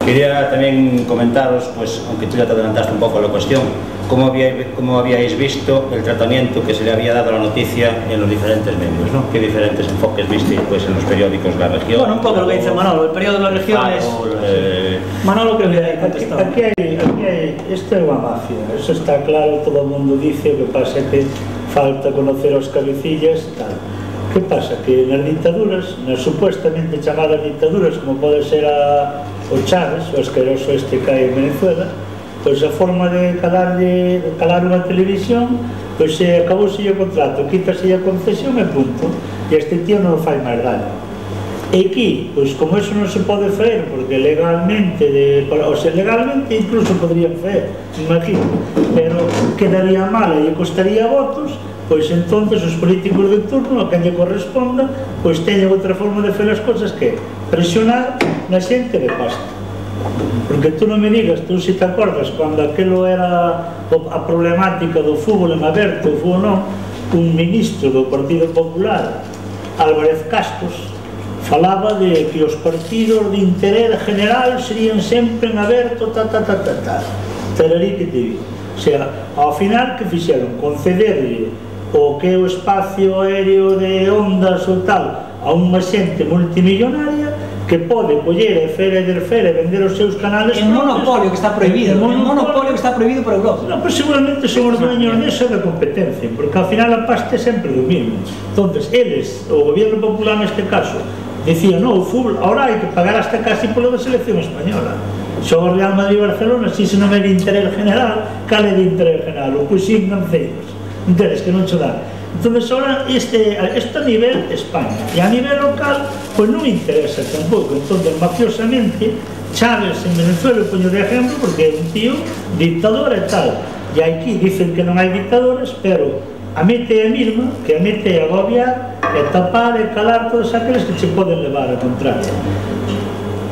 Quería también comentaros, pues, aunque tú ya te adelantaste un poco a la cuestión, cómo habíais visto el tratamiento que se le había dado a la noticia en los diferentes medios, ¿no? ¿Qué diferentes enfoques visteis, pues, en los periódicos de la región? Bueno, un poco lo que dice Manolo, el periódico de la región es... Manolo creo que hay contestado. Aquí hay, esto é unha mafia, eso está claro, todo o mundo dice, o que pasa é que falta conocer os cabecillas e tal. Que pasa? Que nas dictaduras, nas supuestamente chamadas dictaduras, como pode ser o Chávez, o asqueroso este que hai en Venezuela, pois a forma de calar unha televisión, pois acabouse o contrato, quítase a concesión e punto, e este tío non fai máis daño. E aquí, pois como eso non se pode fazer, porque legalmente, o sea, legalmente incluso podrían fazer, imagino, pero quedaría mal e costaría votos, pois entonces os políticos de turno, a quen lle corresponda, pois teñen outra forma de facer as cousas que presionar na xente de pasta. Porque tú non me digas, tú se te acordas cando aquelo era a problemática do fútbol en aberto, o fútbol non, un ministro do Partido Popular, Álvarez Cascos, falaba de que os partidos de interés general serían sempre en aberto, tararí que te vi. O sea, ao final que fixeron? Concederle o que é o espacio aéreo de ondas ou tal a unha xente multimillonaria que pode coller e vender os seus canales. En monopolio que está prohibido, en monopolio que está prohibido por Europa. Non, pero seguramente son os dueños disso da competencia, porque ao final a pasta é sempre do mismo. Entonces, eles, o goberno popular neste caso, decía, no, o fútbol, ahora hai que pagar hasta casi polo da selección española. Só o Real Madrid e Barcelona, si se non é de interés general, cal é de interés general? O puxín canceiros. Entendes que non cho dá. Entón, ahora, isto a nivel España, e a nivel local, pois non interesa tampouco. Entón, mafiosamente, Chávez en Venezuela, poño de ejemplo, porque é un tío dictador e tal. E aquí dicen que non hai dictadores, pero a mete é a mesma, que a mete é agobiar, e tapar e calar todos aqueles que che poden levar a contraria.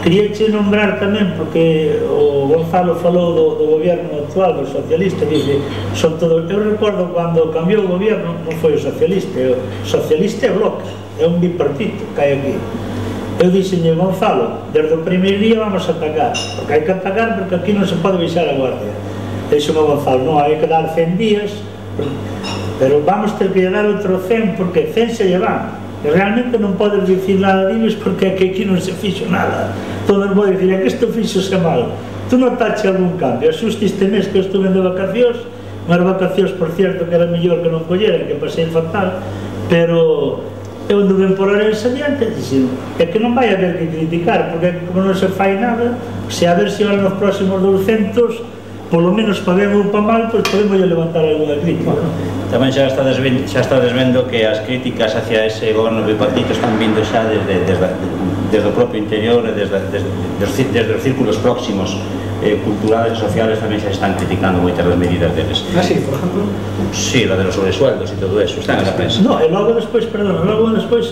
Quería che nombrar tamén, porque o Gonzalo falou do goberno actual, do socialista, dice, son todos... Eu recordo cando cambiou o goberno, non foi o socialista é Bloque, é un bipartito que hai aquí. Eu dixenlle, Gonzalo, desde o primeiro día vamos a atacar, porque hai que atacar porque aquí non se pode baixar a guardia. Dixenme Gonzalo, non, hai que dar 100 días, pero vamos ter que dar outro 100, porque 100 se llevan. E realmente non podes dicir nada diles porque aquí non se fixo nada. Todos vou dicir, é que isto fixose mal. Tú notaste algún cambio? Asuste este mes que eu estuve de vacacións, unhas vacacións, por cierto, que era mellor que non collera, que pasei fatal, pero eu anduve por Orense adiante e dixen, é que non vai haber que criticar, porque como non se fai nada, se a ver se ahora nos próximos 200, polo menos para ben ou para mal, pois podemos levantar alguna crítica. Tamén xa estades vendo que as críticas hacia ese goberno bipartito están vindo xa desde o propio interior e desde os círculos próximos culturales e sociales tamén xa están criticando moitas das medidas deles. Ah, sí, por exemplo? Sí, la de los sobresueldos e todo eso, están en la prensa. No, e logo despois,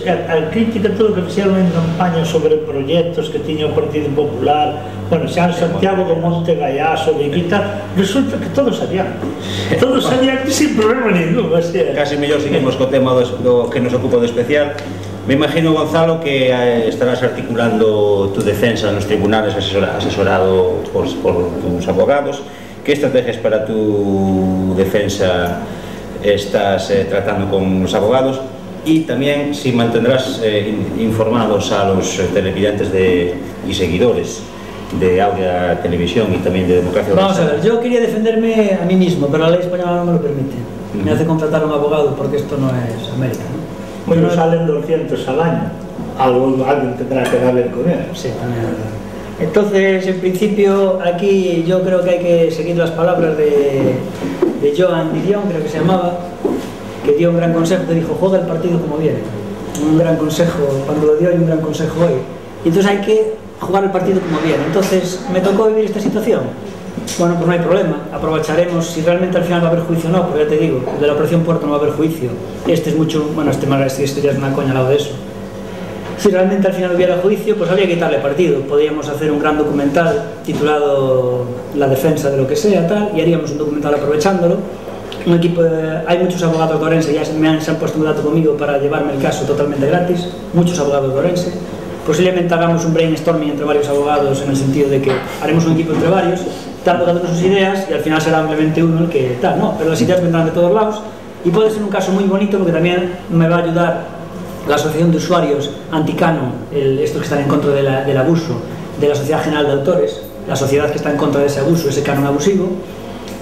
a crítica todo que fixeron en campaña sobre proxectos que tiña o Partido Popular, bueno, xa en Santiago do Monte Gallaso, de Quita, resulta que todos adiante sin problema ningún. Casi mellor seguimos co tema do que nos ocupa de especial. Me imagino, Gonzalo, que estarás articulando tu defensa nos tribunales asesorado por tus abogados. ¿Qué estrategias para tu defensa estás tratando con los abogados? Y también si mantendrás informados a los televidentes y seguidores de Aurea Televisión y también de Democracia Vamos a ver, yo quería defenderme a mí mismo, pero la ley española no me lo permite. Me hace contratar a un abogado porque esto no es América, ¿no? Bueno, salen 200 al año. Alguien tendrá que darle con él. Sí, también es verdad. Entonces, en principio, aquí yo creo que hay que seguir las palabras de Joan Didion, creo que se llamaba, que dio un gran consejo, que dijo, juega el partido como viene. Un gran consejo cuando lo dio y un gran consejo hoy. Y entonces hay que jugar el partido como viene. Entonces, ¿me tocó vivir esta situación? Bueno, pues no hay problema, aprovecharemos. Si realmente al final va a haber juicio o no, porque ya te digo, de la Operación Puerto no va a haber juicio. Este es mucho, bueno, esto ya es una coña al lado de eso. Si realmente al final hubiera juicio, pues habría que quitarle partido. Podríamos hacer un gran documental titulado La defensa de lo que sea, tal, y haríamos un documental aprovechándolo. Un equipo hay muchos abogados de Orense, ya se han puesto en contacto conmigo para llevarme el caso totalmente gratis, muchos abogados de Orense. posiblemente hagamos un brainstorming entre varios abogados, en el sentido de que haremos un equipo entre varios, dando cada uno sus ideas, y al final será simplemente uno el que tal, ¿no? Pero las ideas vendrán de todos lados, y puede ser un caso muy bonito porque también me va a ayudar la Asociación de Usuarios Anticanon, estos que están en contra del abuso de la Sociedad General de Autores, la sociedad que está en contra de ese abuso, ese canon abusivo.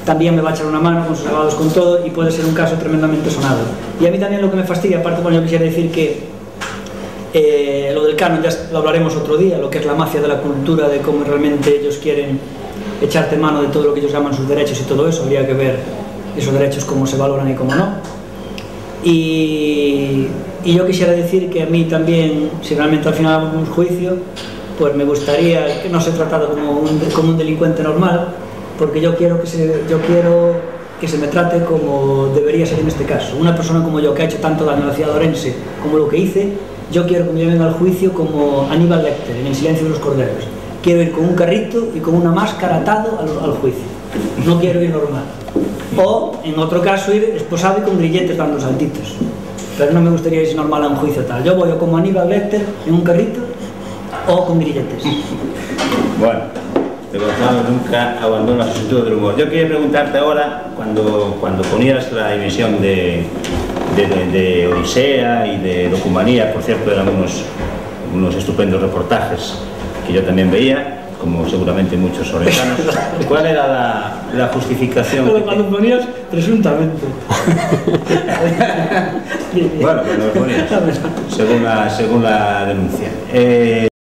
También me va a echar una mano con sus abogados, con todo, y puede ser un caso tremendamente sonado. Y a mí también lo que me fastidia, aparte, bueno, yo quisiera decir que lo del canon ya lo hablaremos otro día, lo que es la mafia de la cultura, de cómo realmente ellos quieren echarte mano de todo lo que ellos llaman sus derechos y todo eso. Habría que ver esos derechos, cómo se valoran y cómo no. Y yo quisiera decir que a mí también, si realmente al final hago un juicio, pues me gustaría que no se tratara como un delincuente normal, porque yo quiero que se me trate como debería ser en este caso. Una persona como yo, que ha hecho tanto daño a la ciudad de Orense como lo que hice, yo quiero que me lleven al juicio como Aníbal Lecter en El silencio de los corderos. Quiero ir con un carrito y con una máscara atado al juicio. No quiero ir normal. O, en otro caso, ir esposado y con grilletes dando saltitos. Pero no me gustaría ir normal a un juicio tal. Yo voy o como Aníbal Lecter en un carrito o con grilletes. Bueno, Gonzalo nunca abandona su sentido del humor. Yo quería preguntarte ahora, cuando ponías la emisión de Odisea y de Documanía, por cierto, eran unos estupendos reportajes que yo también veía, como seguramente muchos orejanos. ¿Cuál era la justificación? Pero cuando ponías, presuntamente. Bueno, cuando lo ponías, según la denuncia.